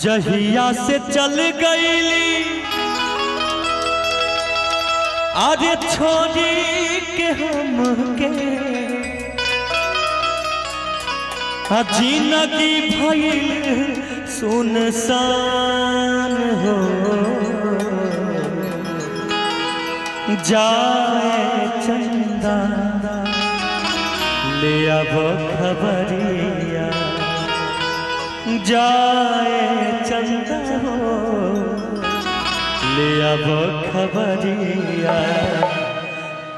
जहिया से चल गईली आज छोड़ी के हमके जिंदगी भइल सुनसान हो जाए चंदा ले अब खबरिया जाए चंदा हो ले अब खबरिया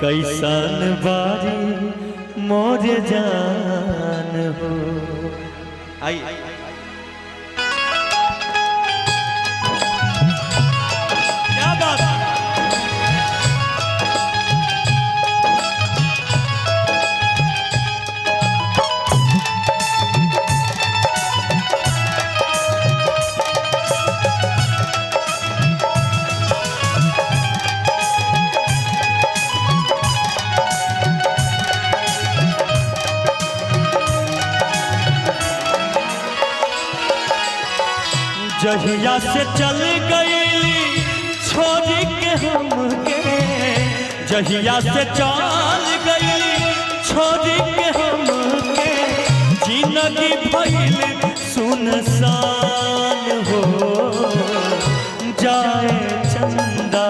कैसन बारी मोर जान हो। आई क्या बात जहिया से चल गईली छोड़ के हमके जहिया से चल गईली छोड़ के हमके जिंदगी भइल सुनसान हो जाए चंदा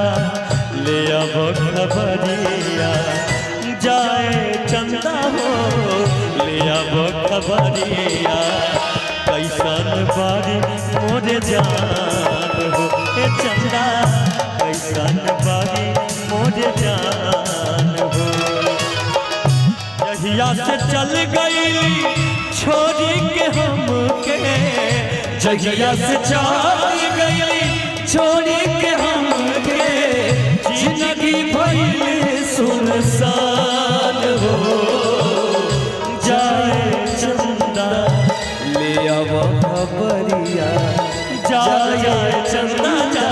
ले अब खबरिया जाए चंदा हो ले अब खबरिया कैसन बारी मोर जान हो ए चंदा कैसन बारी मोर जान हो। जहिया से चल गईली छोड़ी के हमके जहिया से चल गईली छोड़ी के हमके जिंदगी भइल सुनसान हो जाए चंदा ले अब खबरिया जाए चंदा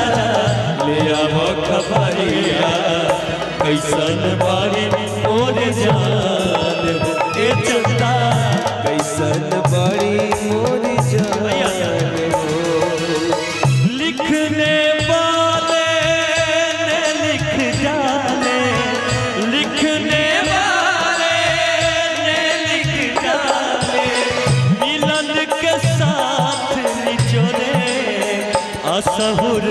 ले अब खबरिया कैसन बारी मोर जान हो ए चंदा कैसन बारी मोर जान हो। लिखने वाले ने लिख डाले लिखने वाले ने लिख डाले मिलन के साथ निचोड़े असहुर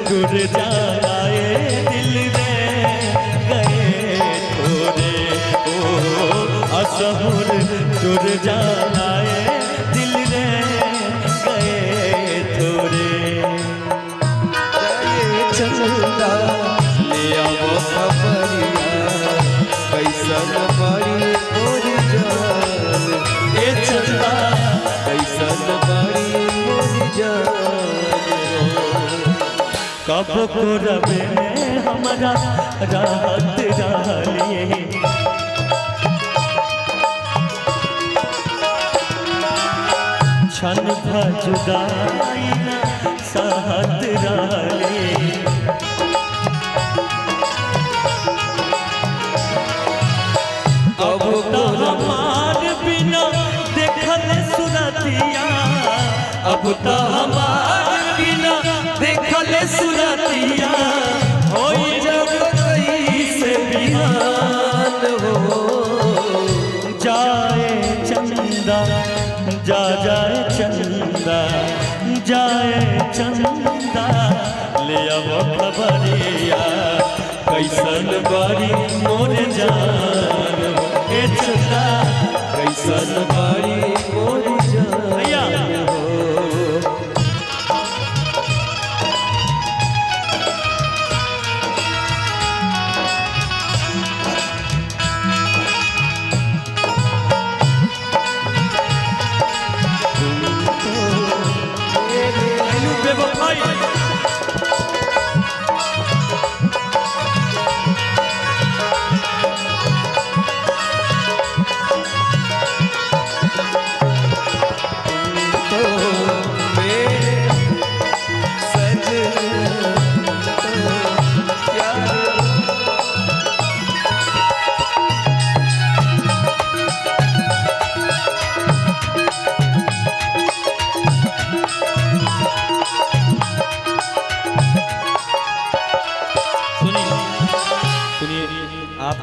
जुड़ जाए दिल में गए थोड़े ओ असहुर जुड़ जाए दिल में गए थोड़े चंदा ले अब खबरिया कैसन बारी मोर जान ए चंदा कैसन बारी मोर जान कब को रबे में हमारा राहत डालिए क्षण भजुदाई न सहत डालिए अब तो हमार बिना देखल सुरतिया अब तो हमार बिना देखल सुरतिया होई जब कैसे बिहान हो जाए चंदा जाए चंदा जाए चंदा ले अब खबरिया कैसन बारी मोर जान हो ए चंदा कैसन बारी मोर जान हो।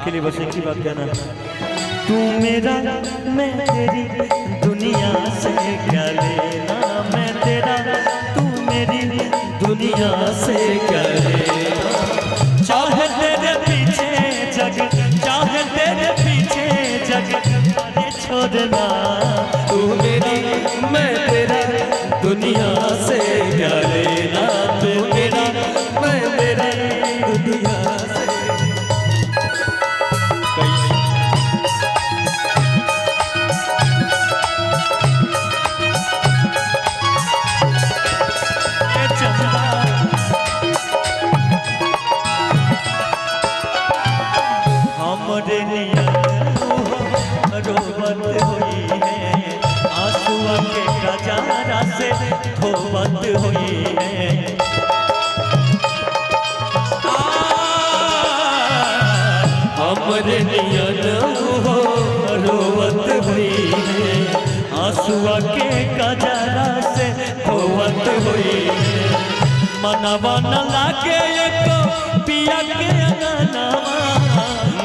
आपके लिए बस एक ही बात कहना, तू मेरा मैं तेरी, दुनिया से क्या लेना, मैं तेरा तू मेरी, दुनिया से क्या लेना। चाहे तेरे पीछे जग, चाहे तेरे पीछे जग, अरे छोड़ना, तू मेरी मैं तेरा, दुनिया से क्या लेना, तू मेरा मैं तेरे, दुनिया से। हमरे नियन रोबत हुई है, आंसुआ के गजारा से धोबत हुई है। हमरे नियन रोबत हुई है, आंसुआ के गजारा से धोबत हुई है। मनवा न लागे एको पिया के अंगनवा,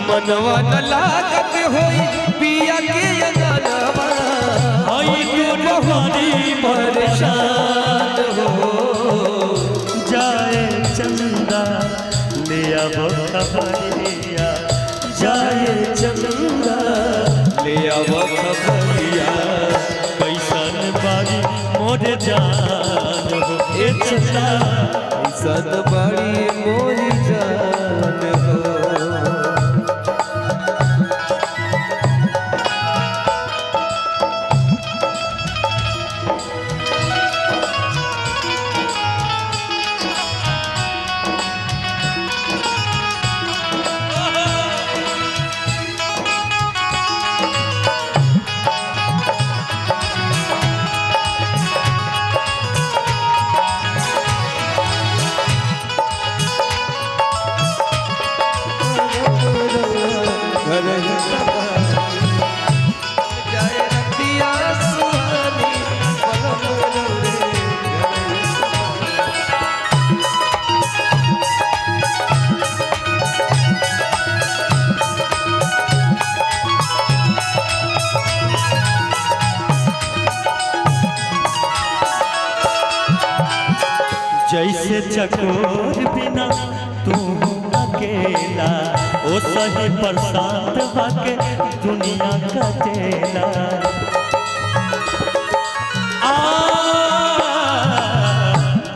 मनवा न लागत होई पिया के अंगनवा, होई गुरबानी परेशान हो। जाए चंदा ले अब खबरिया, जाए चंदा ले अब खबरिया, कैसन बारी मोर जान हो। ए चंदा कैसन बारी मोर जान हो। जैसे चकोर बिना तू अकेला, ओ सही बरसात बाके दुनिया कटेला।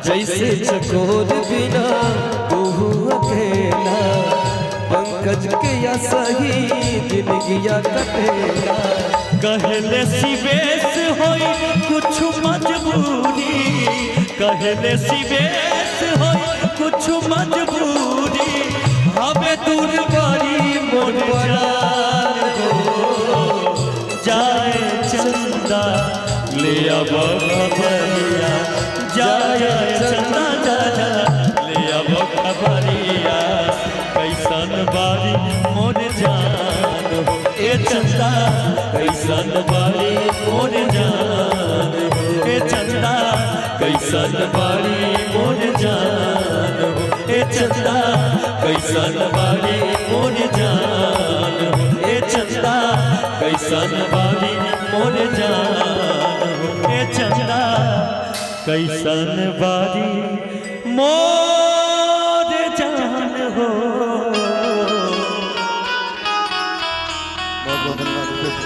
जैसे चकोर बिना तू अकेला, पंकज के या सही जिंदगिया कटेला। कहले सिवेश होई कुछ मजबूरी, कहले सिवेश होई कुछ मजबूरी, हमें दूर बड़ी मोर जान हो। जाए चंदा ले अब खबरिया, जाए चंदा जा ले अब खबरिया, कैसन बारी मोर जान हो। ए चंदा कैसन बारी मोर जान हो। ए चंदा कैसन बारी मोर जान हो। ए चंदा कैसन बारी मोर जान हो। ए चंदा कैसन बारी मोर जान हो। ए चंदा कैसन बारी मोर जान हो।